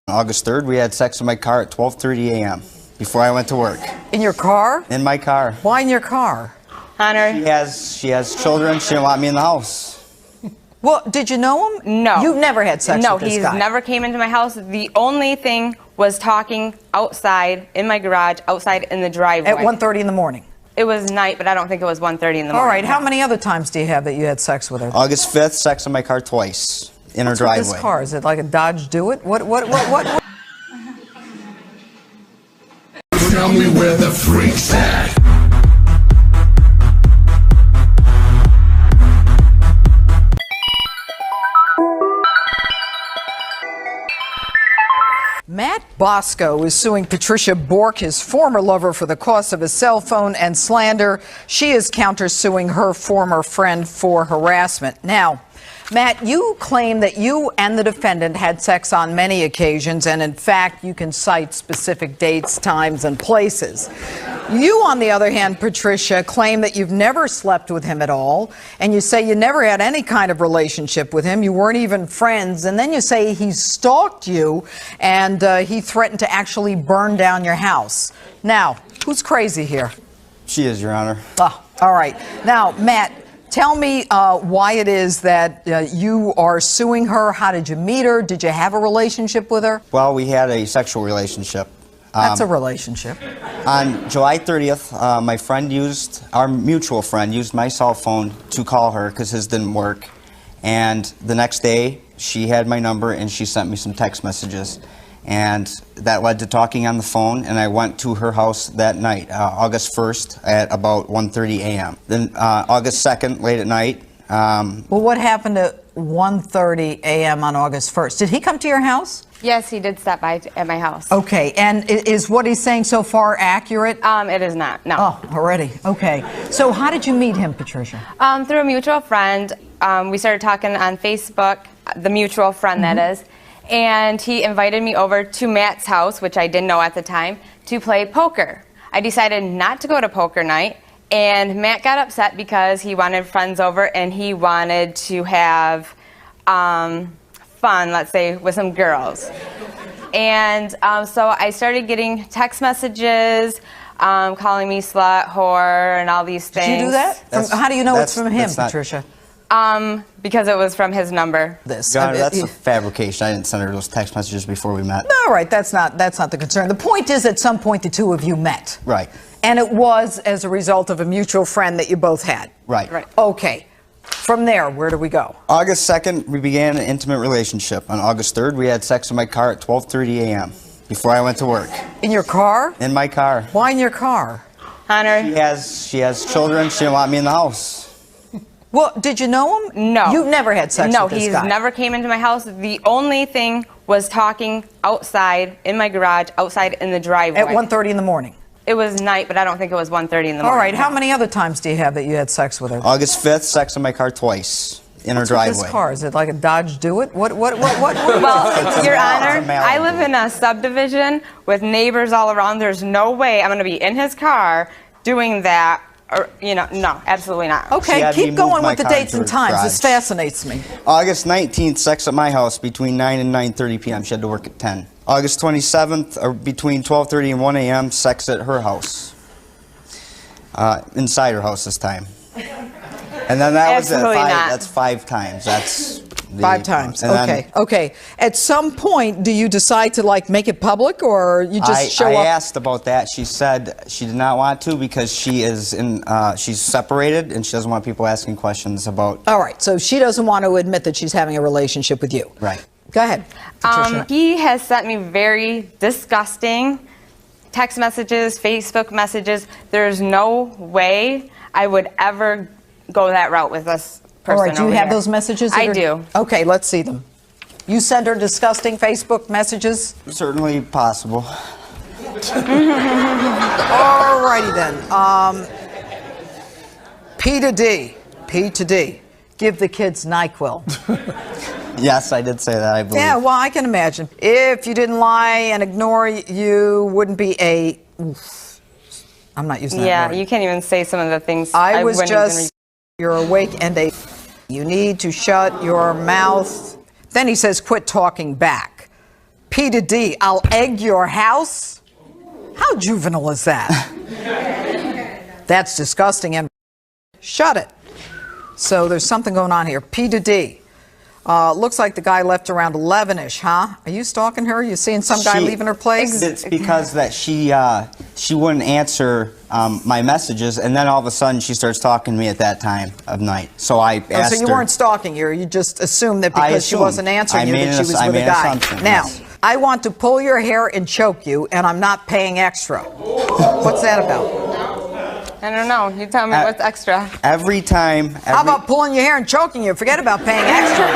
August 3rd, we had sex in my car at 12:30 a.m. before I went to work. In your car? In my car. Why in your car? Hunter. She has children. She didn't want me in the house. Well, did you know him? No. You've never had sex with this guy? No, he's never came into my house. The only thing was talking outside in my garage, outside in the driveway. At 1:30 in the morning? It was night, but I don't think it was 1:30 in the morning. All right, how many other times do you have that you had sex with her? August 5th, sex in my car twice. In her driveway. What's with this car? Is it like a Dodge Do-It? What? Tell me where the freak's at. Matt Bosco is suing Patricia Bork, his former lover, for the cost of his cell phone and slander. She is countersuing her former friend for harassment. Now, Matt, you claim that you and the defendant had sex on many occasions, and in fact, you can cite specific dates, times, and places. You, on the other hand, Patricia, claim that you've never slept with him at all, and you say you never had any kind of relationship with him, you weren't even friends, and then you say he stalked you, and he threatened to actually burn down your house. Now, who's crazy here? She is, Your Honor. Oh, all right. Now, Matt, tell me why it is that you are suing her. How did you meet her? Did you have a relationship with her? Well, we had a sexual relationship. That's a relationship. On July 30th, my friend our mutual friend used my cell phone to call her because his didn't work. And the next day, she had my number and she sent me some text messages. And that led to talking on the phone, and I went to her house that night, August 1st at about 1:30 a.m. Then August 2nd, late at night. Well, what happened at 1:30 a.m. on August 1st? Did he come to your house? Yes, he did stop by at my house. Okay, and is what he's saying so far accurate? It is not, no. Oh, already. Okay. So how did you meet him, Patricia? Through a mutual friend. We started talking on Facebook, the mutual friend that is. And he invited me over to Matt's house, which I didn't know at the time, to play poker. I decided not to go to poker night, and Matt got upset because he wanted friends over and he wanted to have fun, let's say, with some girls. And so I started getting text messages, calling me slut, whore, and all these things. Did you do that? How do you know it's from him, Patricia? Because it was from his number. God, that's a fabrication. I didn't send her those text messages before we met. All right, that's not the concern. The point is, at some point, the two of you met. Right. And it was as a result of a mutual friend that you both had. Right. Okay. From there, where do we go? August 2nd, we began an intimate relationship. On August 3rd, we had sex in my car at 12:30 a.m. before I went to work. In your car? In my car. Why in your car? Hunter. She has children. She didn't want me in the house. Well, did you know him? No. You've never had sex with this guy? No, he's never came into my house. The only thing was talking outside in my garage, outside in the driveway. At 1:30 in the morning? It was night, but I don't think it was 1:30 in the morning. All right, how many other times do you have that you had sex with her? August 5th, sex in my car twice. In her driveway. What's with this car? Is it like a Dodge Do-It? What? Well, Your Honor, I live in a subdivision with neighbors all around. There's no way I'm going to be in his car doing that. Or, you know, no, absolutely not. Okay, keep going with the dates and times. This fascinates me. August 19th, sex at my house between 9 and 9:30 p.m. She had to work at 10. August 27th, between 12:30 and 1 a.m., sex at her house. Inside her house this time. And then that was it. That's 5 times. That's 5 times. Okay. At some point, do you decide to make it public, or you just show up? I asked about that. She said she did not want to because she's separated and she doesn't want people asking questions about. All right. So she doesn't want to admit that she's having a relationship with you. Right. Go ahead, Patricia. He has sent me very disgusting text messages, Facebook messages. There's no way I would ever go that route with this person. All right, do you have those messages? I do. Okay, let's see them. You send her disgusting Facebook messages? Certainly possible. All righty then. P to D. Give the kids NyQuil. Yes, I did say that, I believe. Yeah, well, I can imagine. If you didn't lie and ignore, you wouldn't be a... Oof. I'm not using that word. Yeah, you can't even say some of the things. I was just... You're awake and a... You need to shut your mouth. Then he says, quit talking back. P to D, I'll egg your house? How juvenile is that? That's disgusting and shut it. So there's something going on here. P to D. Looks like the guy left around 11-ish, huh? Are you stalking her? You seeing some guy leaving her place? It's because that she wouldn't answer my messages, and then all of a sudden she starts talking to me at that time of night. So I asked her. So you weren't stalking her. You just assumed that because she wasn't answering you that she was with a guy. Now, I want to pull your hair and choke you, and I'm not paying extra. What's that about? I don't know. You tell me what's extra. Every time. How about pulling your hair and choking you? Forget about paying extra.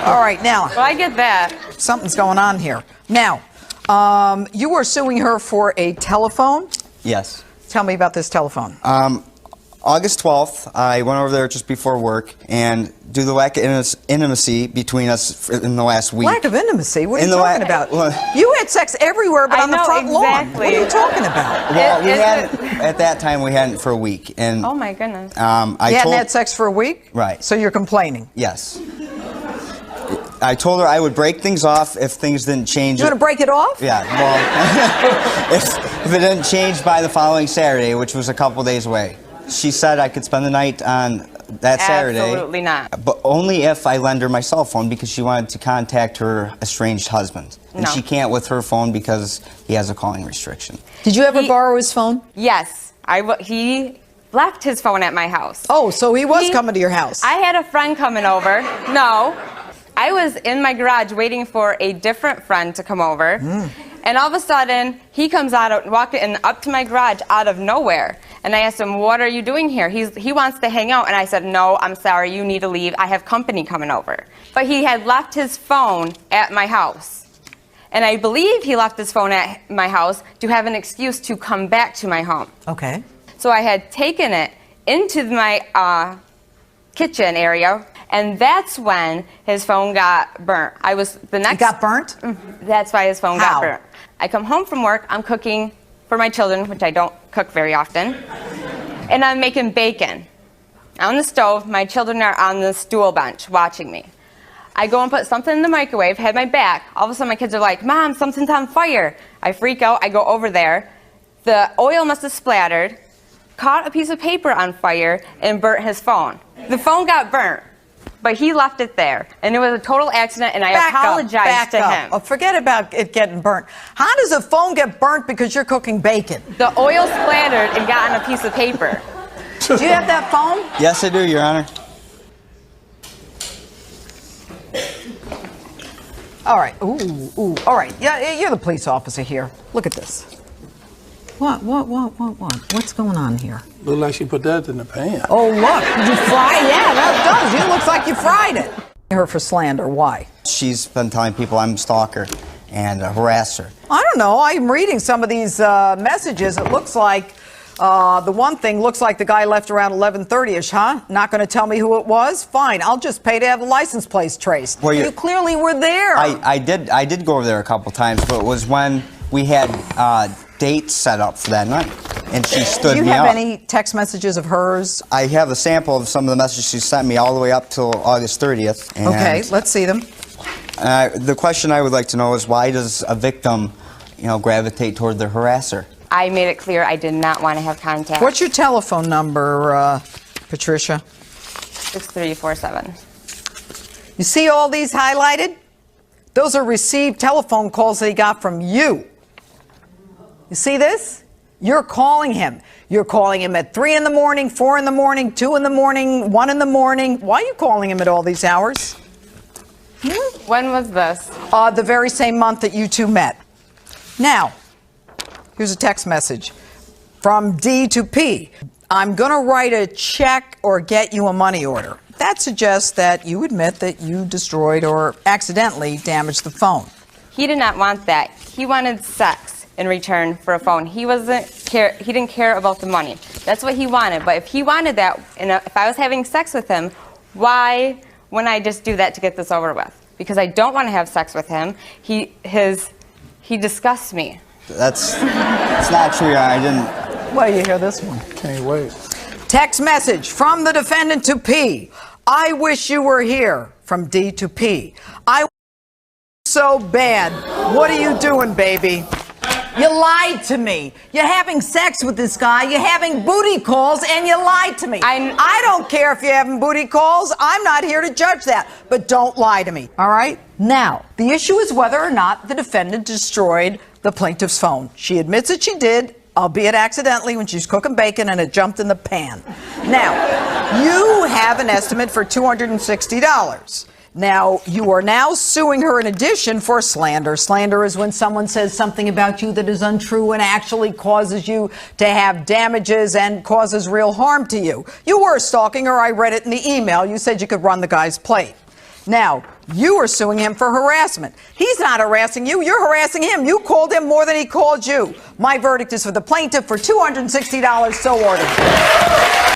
All right, now. Well, I get that. Something's going on here. Now, you were suing her for a telephone? Yes. Tell me about this telephone. August 12th, I went over there just before work, and due to the lack of intimacy between us in the last week. Lack of intimacy? What are you talking about? You had sex everywhere but on the front lawn. What are you talking about? Well, we hadn't, at that time, we hadn't for a week. And oh, my goodness. You hadn't had sex for a week? Right. So you're complaining? Yes. I told her I would break things off if things didn't change. You want to break it off? Yeah, well, if it didn't change by the following Saturday, which was a couple days away. She said I could spend the night on that Saturday. Absolutely not. But only if I lend her my cell phone because she wanted to contact her estranged husband. And she can't with her phone because he has a calling restriction. Did you ever borrow his phone? Yes. He left his phone at my house. Oh, so he was coming to your house. I had a friend coming over. No. I was in my garage waiting for a different friend to come over. And all of a sudden, he comes out, walking up to my garage out of nowhere. And I asked him, what are you doing here? He wants to hang out. And I said, no, I'm sorry, you need to leave. I have company coming over. But he had left his phone at my house. And I believe he left his phone at my house to have an excuse to come back to my home. Okay. So I had taken it into my kitchen area. And that's when his phone got burnt. It got burnt? That's why his phone got burnt. I come home from work, I'm cooking for my children, which I don't cook very often, and I'm making bacon. On the stove, my children are on the stool bench watching me. I go and put something in the microwave, had my back. All of a sudden my kids are like, Mom, something's on fire. I freak out, I go over there. The oil must have splattered, caught a piece of paper on fire, and burnt his phone. The phone got burnt. But he left it there, and it was a total accident, and I apologized to him. Oh, forget about it getting burnt. How does a phone get burnt because you're cooking bacon? The oil splattered and got on a piece of paper. Do you have that phone? Yes, I do, Your Honor. All right. Ooh. All right. Yeah, you're the police officer here. Look at this. What? What's going on here? Look like she put that in the pan. Oh, look. Did you fry? Yeah, that does. It looks like you fried it. Her for slander. Why? She's been telling people I'm a stalker and a harasser. I don't know. I'm reading some of these messages. It looks like the one thing looks like the guy left around 11:30ish, huh? Not going to tell me who it was? Fine. I'll just pay to have the license plates traced. Well, you clearly were there. I did go over there a couple times, but it was when we had dates set up for that night, and she stood me up. Do you have any text messages of hers? I have a sample of some of the messages she sent me all the way up till August 30th. And okay, let's see them. The question I would like to know is why does a victim, gravitate toward the harasser? I made it clear I did not want to have contact. What's your telephone number, Patricia? 6347. You see all these highlighted? Those are received telephone calls that he got from you. You see this? You're calling him. You're calling him at 3 in the morning, 4 in the morning, 2 in the morning, 1 in the morning. Why are you calling him at all these hours? When was this? The very same month that you two met. Now, here's a text message from D to P. I'm going to write a check or get you a money order. That suggests that you admit that you destroyed or accidentally damaged the phone. He did not want that. He wanted sex in return for a phone. He didn't care about the money. That's what he wanted. But if he wanted that, and if I was having sex with him, why wouldn't I just do that to get this over with? Because I don't want to have sex with him. He disgusts me. That's not true. I didn't. Why do you hear this one? Can't wait. Text message from the defendant to P. I wish you were here. From D to P. I so bad. What are you doing, baby? You lied to me. You're having sex with this guy, you're having booty calls, and you lied to me. I don't care if you're having booty calls. I'm not here to judge that. But don't lie to me, all right? Now, the issue is whether or not the defendant destroyed the plaintiff's phone. She admits that she did, albeit accidentally, when she's cooking bacon and it jumped in the pan. Now, you have an estimate for $260. Now, you are now suing her in addition for slander. Slander is when someone says something about you that is untrue and actually causes you to have damages and causes real harm to you. You were stalking her. I read it in the email. You said you could run the guy's plate. Now, you are suing him for harassment. He's not harassing you. You're harassing him. You called him more than he called you. My verdict is for the plaintiff for $260, so ordered.